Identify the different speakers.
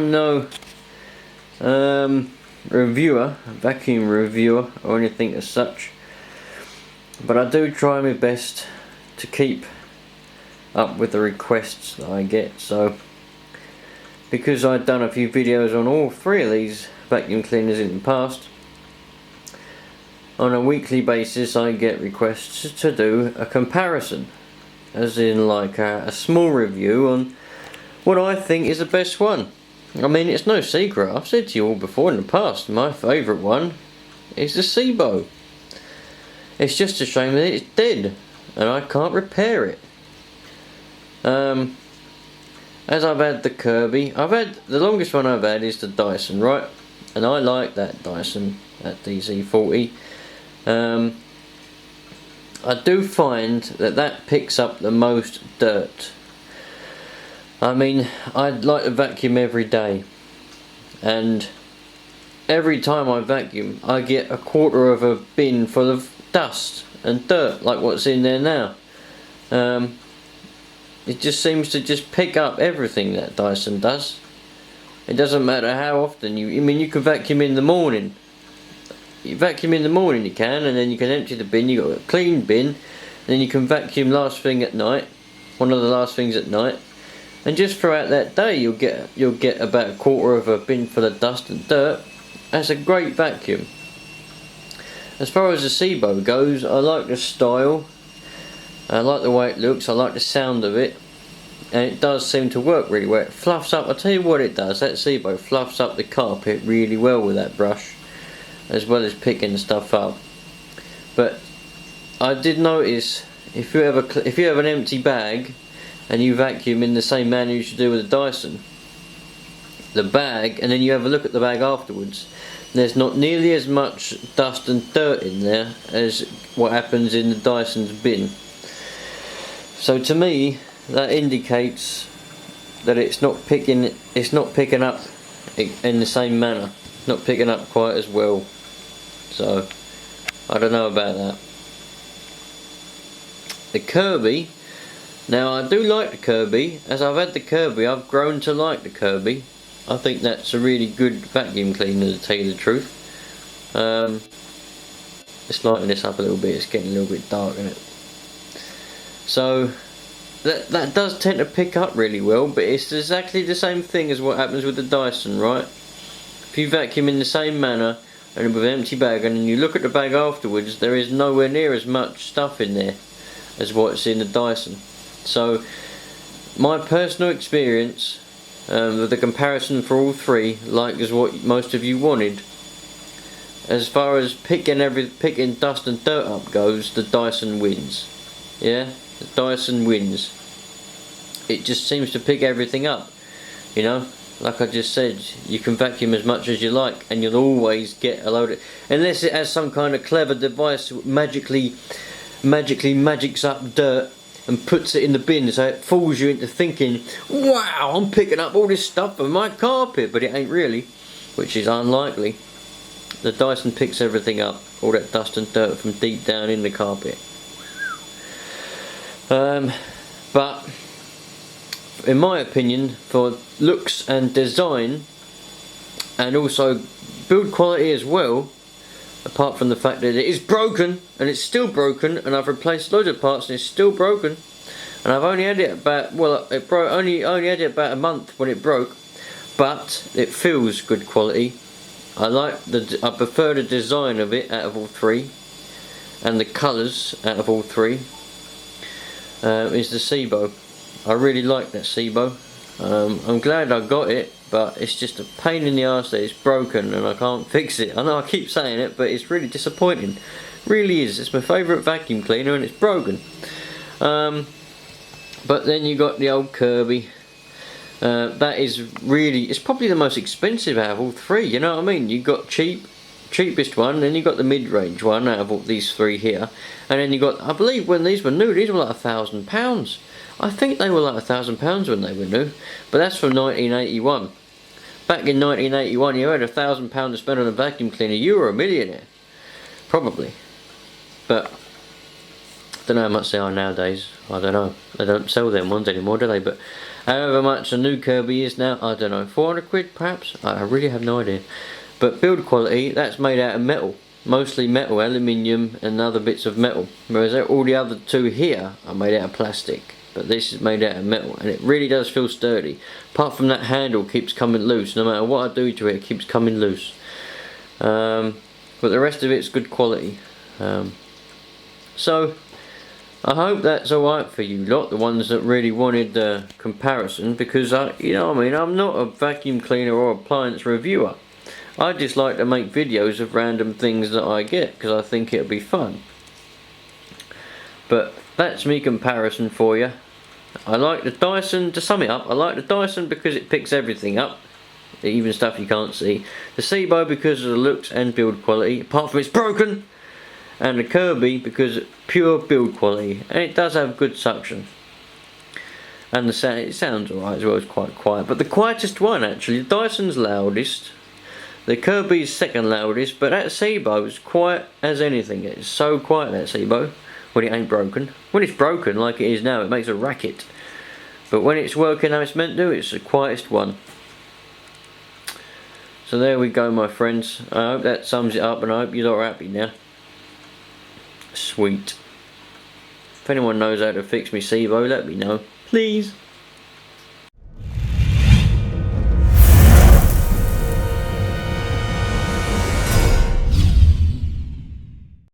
Speaker 1: I'm no vacuum reviewer or anything as such, but I do try my best to keep up with the requests that I get. So because I've done a few videos on all three of these vacuum cleaners in the past, on a weekly basis I get requests to do a comparison, as in like a small review on what I think is the best one. I mean, it's no secret, I've said to you all before in the past, my favourite one is the Sebo. It's just a shame that it's dead and I can't repair it. As I've had the Kirby, the longest one I've had is the Dyson, right? And I like that Dyson, that DZ40. I do find that picks up the most dirt. I mean, I'd like to vacuum every day, and every time I vacuum I get a quarter of a bin full of dust and dirt like what's in there now. It just seems to just pick up everything, that Dyson does. It doesn't matter how often you can vacuum in the morning. You vacuum in the morning you can, and then you can empty the bin, you got a clean bin, and then you can vacuum last thing at night, one of the last things at night, and just throughout that day you'll get about a quarter of a bin full of dust and dirt. That's a great vacuum. As far as the Sebo goes, I like the style, I like the way it looks, I like the sound of it, and it does seem to work really well. It fluffs up, I'll tell you what it does, that Sebo fluffs up the carpet really well with that brush, as well as picking stuff up. But I did notice, if you have an empty bag and you vacuum in the same manner you should do with a Dyson, the bag, and then you have a look at the bag afterwards, there's not nearly as much dust and dirt in there as what happens in the Dyson's bin. So to me that indicates that it's not picking up in the same manner, not picking up quite as well. So I don't know about that. The Kirby, now I do like the Kirby. As I've had the Kirby, I've grown to like the Kirby. I think that's a really good vacuum cleaner, to tell you the truth. Let's lighten this up a little bit, it's getting a little bit dark, isn't it? So that does tend to pick up really well, but it's exactly the same thing as what happens with the Dyson, right? If you vacuum in the same manner and with an empty bag, and then you look at the bag afterwards, there is nowhere near as much stuff in there as what's in the Dyson. So my personal experience with the comparison for all three, like is what most of you wanted. As far as picking dust and dirt up goes, the Dyson wins. Yeah, the Dyson wins. It just seems to pick everything up, you know. Like I just said, you can vacuum as much as you like and you'll always get a load of, unless it has some kind of clever device that magically magics up dirt and puts it in the bin, so it fools you into thinking, wow, I'm picking up all this stuff from my carpet, but it ain't really, which is unlikely. The Dyson picks everything up, all that dust and dirt from deep down in the carpet. But in my opinion, for looks and design, and also build quality as well, apart from the fact that it is broken, and it's still broken, and I've replaced loads of parts and it's still broken, and I've only had it about, well, only had it about a month when it broke, but it feels good quality. I prefer the design of it out of all three, and the colours out of all three. Is the Sebo. I really like that Sebo. I'm glad I got it, but it's just a pain in the arse that it's broken and I can't fix it. I know I keep saying it, but it's really disappointing. Really is. It's my favourite vacuum cleaner and it's broken. But then you got the old Kirby. That is really, it's probably the most expensive out of all three, you know what I mean? You got cheapest one, then you got the mid-range one out of all these three here, and then you got, I believe when these were new, these were like £1,000. I think they were like £1,000 when they were new, but that's from 1981. Back in 1981, you had £1,000 to spend on a vacuum cleaner, you were a millionaire, probably. But I don't know how much they are nowadays. I don't know. They don't sell them ones anymore, do they? But However much a new Kirby is now, I don't know, 400 quid perhaps? I really have no idea. But build quality, that's made out of metal. Mostly metal, aluminium and other bits of metal. Whereas all the other two here are made out of plastic. But this is made out of metal and it really does feel sturdy. Apart from that handle keeps coming loose. No matter what I do to it, it keeps coming loose. But the rest of it's good quality. So I hope that's alright for you lot, the ones that really wanted the comparison, because you know what I mean, I'm not a vacuum cleaner or appliance reviewer. I just like to make videos of random things that I get because I think it'll be fun. But that's me comparison for you. I like the Dyson, to sum it up, I like the Dyson because it picks everything up, even stuff you can't see. The Sebo because of the looks and build quality, apart from it's broken. And the Kirby because of pure build quality, and it does have good suction. And the sound, it sounds alright as well, it's quite quiet. But the quietest one actually, the Dyson's loudest, the Kirby's second loudest, but that Sebo is quiet as anything. It's so quiet, that Sebo, when it ain't broken. When it's broken like it is now, it makes a racket. But when it's working how it's meant to, it's the quietest one. So there we go, my friends. I hope that sums it up, and I hope you're all happy now. Sweet. If anyone knows how to fix me Sebo, let me know, please.